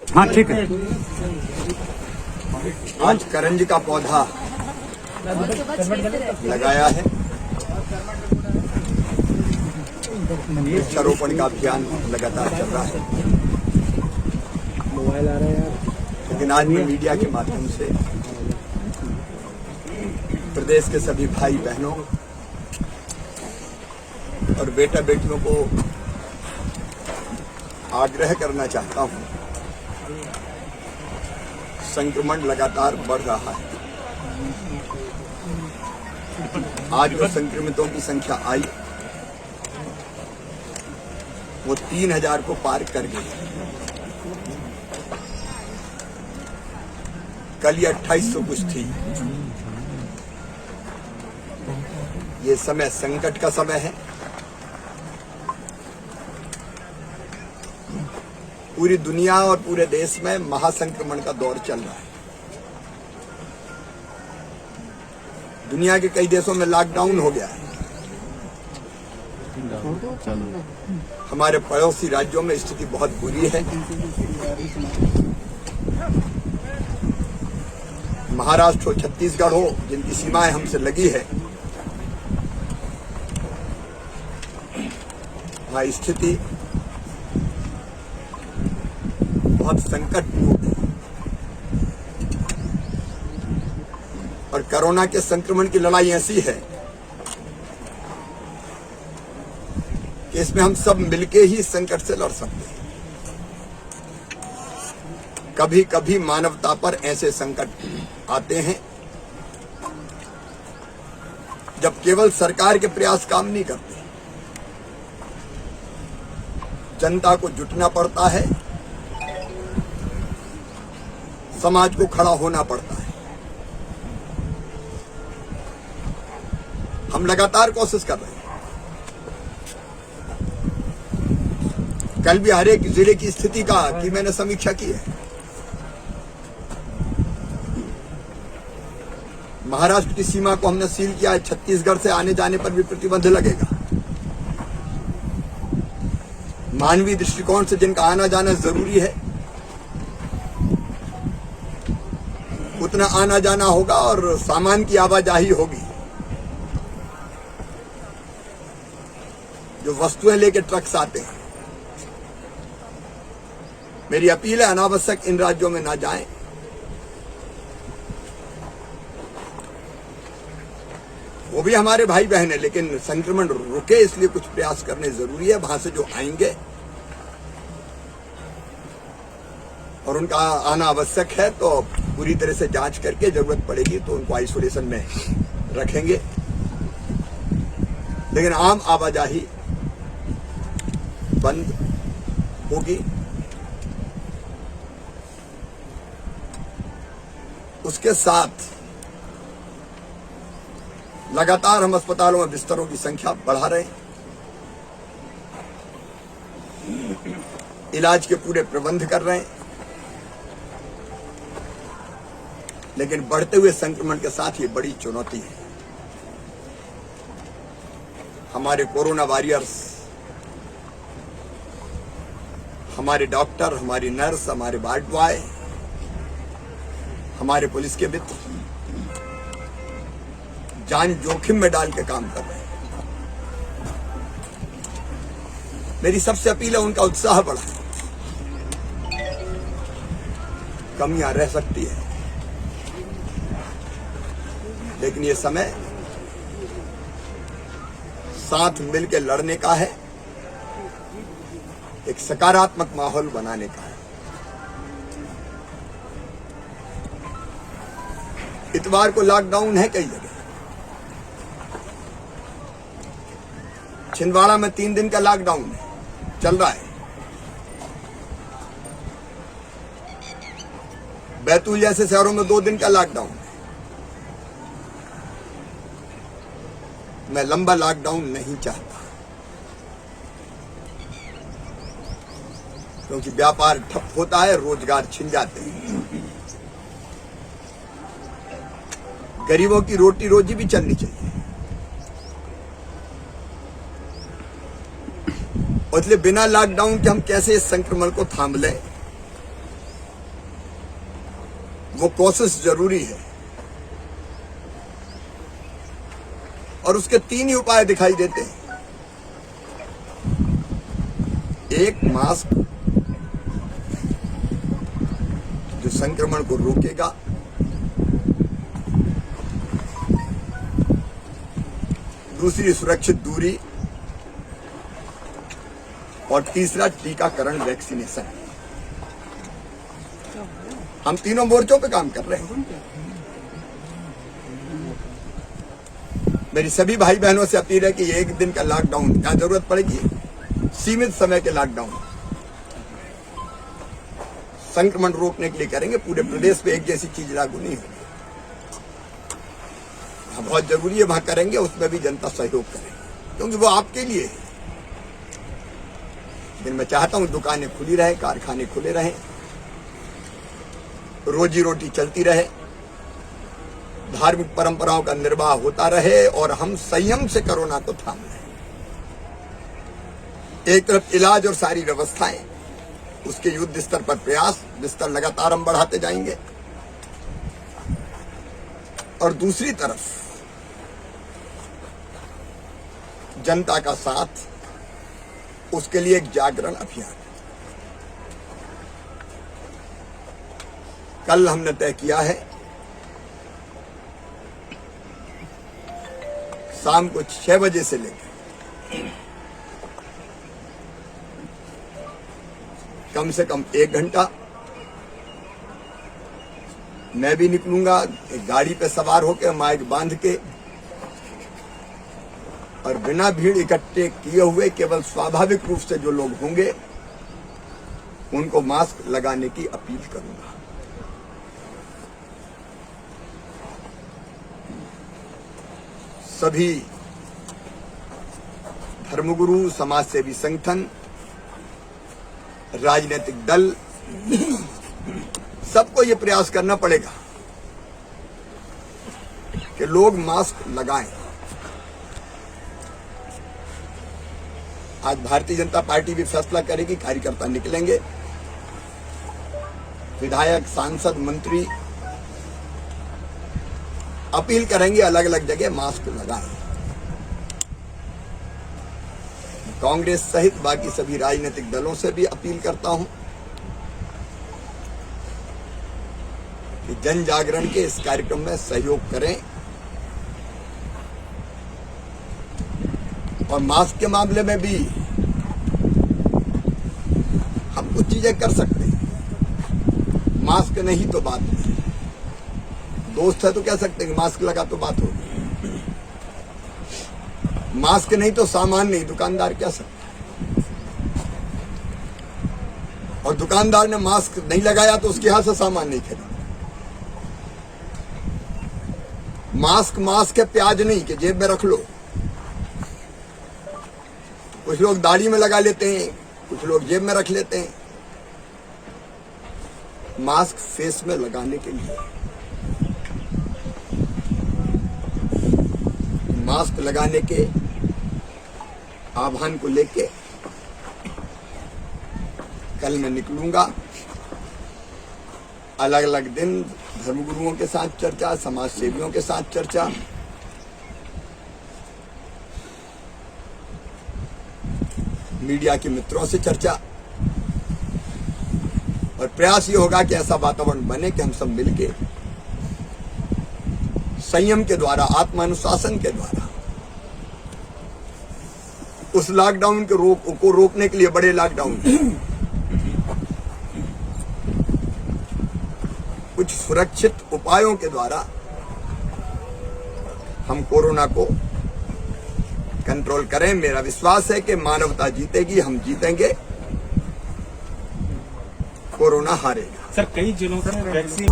हाँ ठीक है। आज करंज का पौधा लगाया है। वृक्षारोपण का अभियान लगातार चल रहा है। लेकिन आज मैं मीडिया के माध्यम से प्रदेश के सभी भाई बहनों और बेटा बेटियों को आग्रह करना चाहता हूं। संक्रमण लगातार बढ़ रहा है। आज जो संक्रमितों की संख्या आई वो 3000 को पार कर गई। कल ये 2800 कुछ थी। ये समय संकट का समय है। पूरी दुनिया और पूरे देश में महासंक्रमण का दौर चल रहा है। दुनिया के कई देशों में लॉकडाउन हो गया है। हमारे पड़ोसी राज्यों में स्थिति बहुत बुरी है। महाराष्ट्र हो, छत्तीसगढ़ हो, जिनकी सीमाएं हमसे लगी है, वहां स्थिति बहुत संकटपूर्ण है। और कोरोना के संक्रमण की लड़ाई ऐसी है कि इसमें हम सब मिलके ही संकट से लड़ सकते हैं। कभी कभी मानवता पर ऐसे संकट आते हैं जब केवल सरकार के प्रयास काम नहीं करते, जनता को जुटना पड़ता है, समाज को खड़ा होना पड़ता है। हम लगातार कोशिश कर रहे हैं। कल भी हर एक जिले की स्थिति की मैंने समीक्षा की है। महाराष्ट्र की सीमा को हमने सील किया है। छत्तीसगढ़ से आने जाने पर भी प्रतिबंध लगेगा। मानवीय दृष्टिकोण से जिनका आना जाना जरूरी है उतना आना जाना होगा और सामान की आवाजाही होगी। जो वस्तुएं लेके ट्रक्स आते हैं, मेरी अपील है अनावश्यक इन राज्यों में ना जाएं। वो भी हमारे भाई बहन है, लेकिन संक्रमण रुके इसलिए कुछ प्रयास करने जरूरी है। वहां से जो आएंगे और उनका आना आवश्यक है तो पूरी तरह से जांच करके जरूरत पड़ेगी तो उनको आइसोलेशन में रखेंगे। लेकिन आम आवाजाही बंद होगी। उसके साथ लगातार हम अस्पतालों में बिस्तरों की संख्या बढ़ा रहे हैं। इलाज के पूरे प्रबंध कर रहे हैं। लेकिन बढ़ते हुए संक्रमण के साथ ये बड़ी चुनौती है। हमारे कोरोना वॉरियर्स, हमारे डॉक्टर, हमारी नर्स, हमारे वार्ड बॉय, हमारे पुलिस के मित्र जान जोखिम में डाल के काम कर रहे हैं। मेरी सबसे अपील है उनका उत्साह बढ़ाएं। कमियां रह सकती है, लेकिन ये समय साथ मिलकर लड़ने का है, एक सकारात्मक माहौल बनाने का है। इतवार को लॉकडाउन है कई जगह। छिंदवाड़ा में 3 दिन का लॉकडाउन है, चल रहा है। बैतूल जैसे शहरों में 2 दिन का लॉकडाउन है। मैं लंबा लॉकडाउन नहीं चाहता, क्योंकि व्यापार ठप होता है, रोजगार छिन जाते हैं। गरीबों की रोटी रोजी भी चलनी चाहिए। और इसलिए बिना लॉकडाउन के हम कैसे इस संक्रमण को थाम लें, वो कोशिश जरूरी है। और उसके 3 ही उपाय दिखाई देते हैं। एक, मास्क जो संक्रमण को रोकेगा। दूसरी, सुरक्षित दूरी। और तीसरा, टीकाकरण, वैक्सीनेशन। हम तीनों मोर्चों पे काम कर रहे हैं। मेरी सभी भाई बहनों से अपील है कि 1 दिन का लॉकडाउन, जहां जरूरत पड़ेगी सीमित समय के लॉकडाउन संक्रमण रोकने के लिए करेंगे। पूरे प्रदेश पे एक जैसी चीज लागू नहीं होगी। बहुत जरूरी है वहां करेंगे, उसमें भी जनता सहयोग करे, क्योंकि वो आपके लिए है। लेकिन मैं चाहता हूं दुकानें खुली रहे, कारखाने खुले रहें, रोजी रोटी चलती रहे, धार्मिक परंपराओं का निर्वाह होता रहे और हम संयम से कोरोना को थाम लें। एक तरफ इलाज और सारी व्यवस्थाएं, उसके युद्ध स्तर पर प्रयास, बिस्तर लगातार हम बढ़ाते जाएंगे। और दूसरी तरफ जनता का साथ, उसके लिए एक जागरण अभियान। कल हमने तय किया है शाम को 6 बजे से लेकर कम से कम 1 घंटा मैं भी निकलूंगा, एक गाड़ी पे सवार होकर माइक बांध के, और बिना भीड़ इकट्ठे किए हुए केवल स्वाभाविक रूप से जो लोग होंगे उनको मास्क लगाने की अपील करूंगा। सभी धर्मगुरु, समाजसेवी संगठन, राजनीतिक दल, सबको ये प्रयास करना पड़ेगा कि लोग मास्क लगाएं। आज भारतीय जनता पार्टी भी फैसला करेगी, कार्यकर्ता निकलेंगे, विधायक, सांसद, मंत्री अपील करेंगे अलग अलग जगह मास्क लगाएं। कांग्रेस सहित बाकी सभी राजनीतिक दलों से भी अपील करता हूं कि जन जागरण के इस कार्यक्रम में सहयोग करें। और मास्क के मामले में भी हम कुछ चीजें कर सकते हैं। मास्क नहीं तो बात नहीं। दोस्त है तो कह सकते हैं कि मास्क लगा तो बात होगी। मास्क नहीं तो सामान नहीं, दुकानदार कह सकता है। और दुकानदार ने मास्क नहीं लगाया तो उसके हाथ से सामान नहीं खरीदा। मास्क है, प्याज नहीं कि जेब में रख लो। कुछ लोग दाढ़ी में लगा लेते हैं, कुछ लोग जेब में रख लेते हैं। मास्क फेस में लगाने के लिए। मास्क लगाने के आह्वान को लेके कल मैं निकलूंगा। अलग अलग दिन धर्मगुरुओं के साथ चर्चा, समाज सेवियों के साथ चर्चा, मीडिया के मित्रों से चर्चा, और प्रयास ये होगा कि ऐसा वातावरण बने कि हम सब मिलके संयम के द्वारा, आत्मानुशासन के द्वारा उस लॉकडाउन को रोकने के लिए, बड़े लॉकडाउन कुछ सुरक्षित उपायों के द्वारा हम कोरोना को कंट्रोल करें। मेरा विश्वास है कि मानवता जीतेगी, हम जीतेंगे, कोरोना हारेगा। सर, कई जिलों में वैक्सीन